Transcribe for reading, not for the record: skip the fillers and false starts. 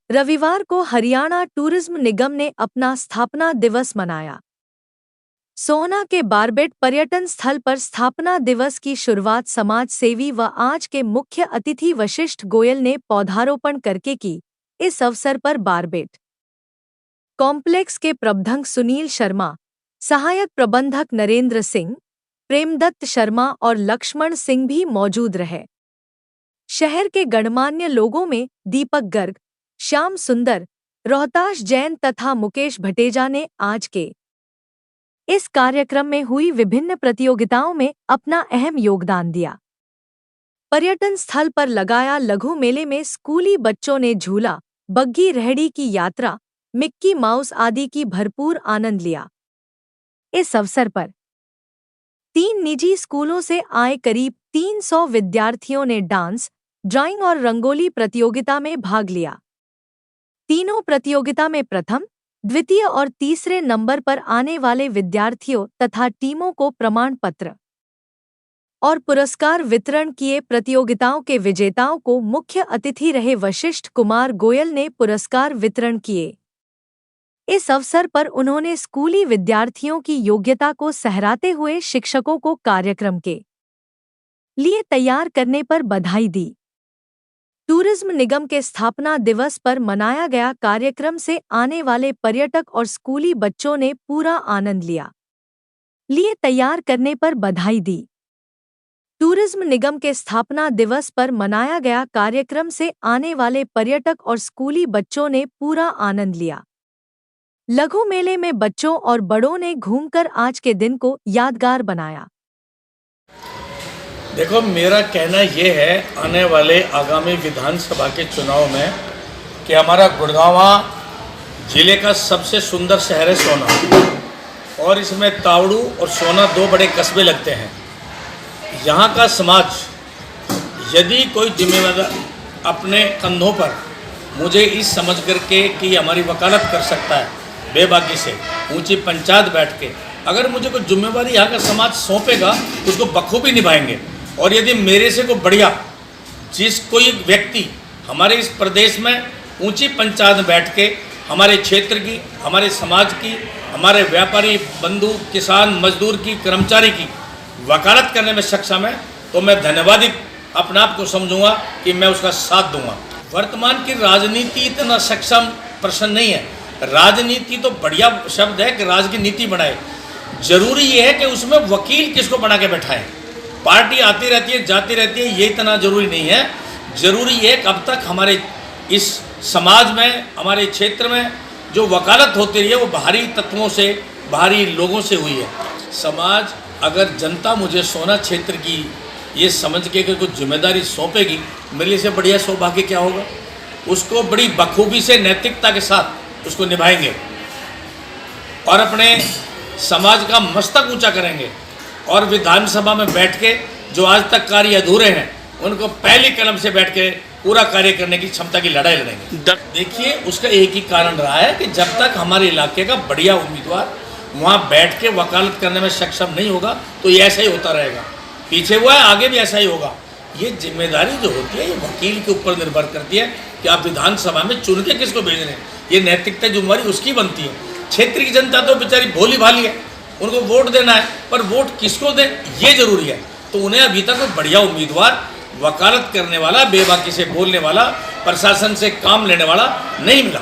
रविवार को हरियाणा टूरिज्म निगम ने अपना स्थापना दिवस मनाया। सोहना के बारबेट पर्यटन स्थल पर स्थापना दिवस की शुरुआत समाज सेवी व आज के मुख्य अतिथि वशिष्ठ गोयल ने पौधारोपण करके की। इस अवसर पर बारबेट कॉम्प्लेक्स के प्रबंधक सुनील शर्मा, सहायक प्रबंधक नरेंद्र सिंह, प्रेमदत्त शर्मा और लक्ष्मण सिंह भी मौजूद रहे। शहर के गणमान्य लोगों में दीपक गर्ग, श्याम सुंदर, रोहताश जैन तथा मुकेश भटेजा ने आज के इस कार्यक्रम में हुई विभिन्न प्रतियोगिताओं में अपना अहम योगदान दिया। पर्यटन स्थल पर लगाया लघु मेले में स्कूली बच्चों ने झूला, बग्गी रेहड़ी की यात्रा, मिक्की माउस आदि की भरपूर आनंद लिया। इस अवसर पर 3 निजी स्कूलों से आए करीब 300 विद्यार्थियों ने डांस, ड्राइंग और रंगोली प्रतियोगिता में भाग लिया। तीनों प्रतियोगिता में प्रथम, द्वितीय और तीसरे नंबर पर आने वाले विद्यार्थियों तथा टीमों को प्रमाण पत्र और पुरस्कार वितरण किए। प्रतियोगिताओं के विजेताओं को मुख्य अतिथि रहे वशिष्ठ कुमार गोयल ने पुरस्कार वितरण किए। इस अवसर पर उन्होंने स्कूली विद्यार्थियों की योग्यता को सहराते हुए शिक्षकों को कार्यक्रम के लिए तैयार करने पर बधाई दी। टूरिज्म निगम के स्थापना दिवस पर मनाया गया कार्यक्रम से आने वाले पर्यटक और स्कूली बच्चों ने पूरा आनंद लिया। तैयार करने पर बधाई दी। टूरिज्म निगम के स्थापना दिवस पर मनाया गया कार्यक्रम से आने वाले पर्यटक और स्कूली बच्चों ने पूरा आनंद लिया। लघु मेले में बच्चों और बड़ों ने घूमकर आज के दिन को यादगार बनाया। देखो, मेरा कहना ये है आने वाले आगामी विधानसभा के चुनाव में कि हमारा गुड़गांवा ज़िले का सबसे सुंदर शहर है सोहना, और इसमें तावड़ू और सोहना 2 बड़े कस्बे लगते हैं। यहाँ का समाज यदि कोई जिम्मेदार अपने कंधों पर मुझे इस समझ करके कि हमारी वकालत कर सकता है, बेबाकी से ऊंची पंचायत बैठ के अगर मुझे कोई जिम्मेवारी यहाँ का समाज सौंपेगा, उसको बखूबी निभाएंगे। और यदि मेरे से कोई बढ़िया कोई व्यक्ति हमारे इस प्रदेश में ऊंची पंचायत में बैठ के हमारे क्षेत्र की, हमारे समाज की, हमारे व्यापारी बंधु, किसान, मजदूर की, कर्मचारी की वकालत करने में सक्षम है, तो मैं धन्यवादी अपने आप को समझूंगा कि मैं उसका साथ दूंगा। वर्तमान की राजनीति इतना सक्षम प्रश्न नहीं है। राजनीति तो बढ़िया शब्द है कि राज की नीति बनाए। जरूरी ये है कि उसमें वकील किसको बना के बैठाएं। पार्टी आती रहती है, जाती रहती है, ये इतना जरूरी नहीं है। जरूरी है कि अब तक हमारे इस समाज में, हमारे क्षेत्र में जो वकालत होती रही है वो बाहरी तत्वों से, बाहरी लोगों से हुई है। समाज, अगर जनता मुझे सोहना क्षेत्र की ये समझ के कुछ जिम्मेदारी सौंपेगी, मेरे से बढ़िया सौभाग्य क्या होगा। उसको बड़ी बखूबी से, नैतिकता के साथ उसको निभाएंगे और अपने समाज का मस्तक ऊंचा करेंगे। और विधानसभा में बैठ के जो आज तक कार्य अधूरे हैं, उनको पहली कलम से बैठ के पूरा कार्य करने की क्षमता की लड़ाई लड़ेंगे। देखिए, उसका एक ही कारण रहा है कि जब तक हमारे इलाके का बढ़िया उम्मीदवार वहाँ बैठ के वकालत करने में सक्षम नहीं होगा, तो ये ऐसा ही होता रहेगा। पीछे हुआ है, आगे भी ऐसा ही होगा। ये जिम्मेदारी जो होती है, ये वकील के ऊपर निर्भर करती है कि आप विधानसभा में चुन के किसको भेज रहे हैं। ये नैतिकता जिम्मेदारी उसकी बनती है। क्षेत्र की जनता तो बेचारी भोली भाली है, उनको वोट देना है, पर वोट किसको दें ये जरूरी है। तो उन्हें अभी तक कोई बढ़िया उम्मीदवार, वकालत करने वाला, बेबाकी से बोलने वाला, प्रशासन से काम लेने वाला नहीं मिला।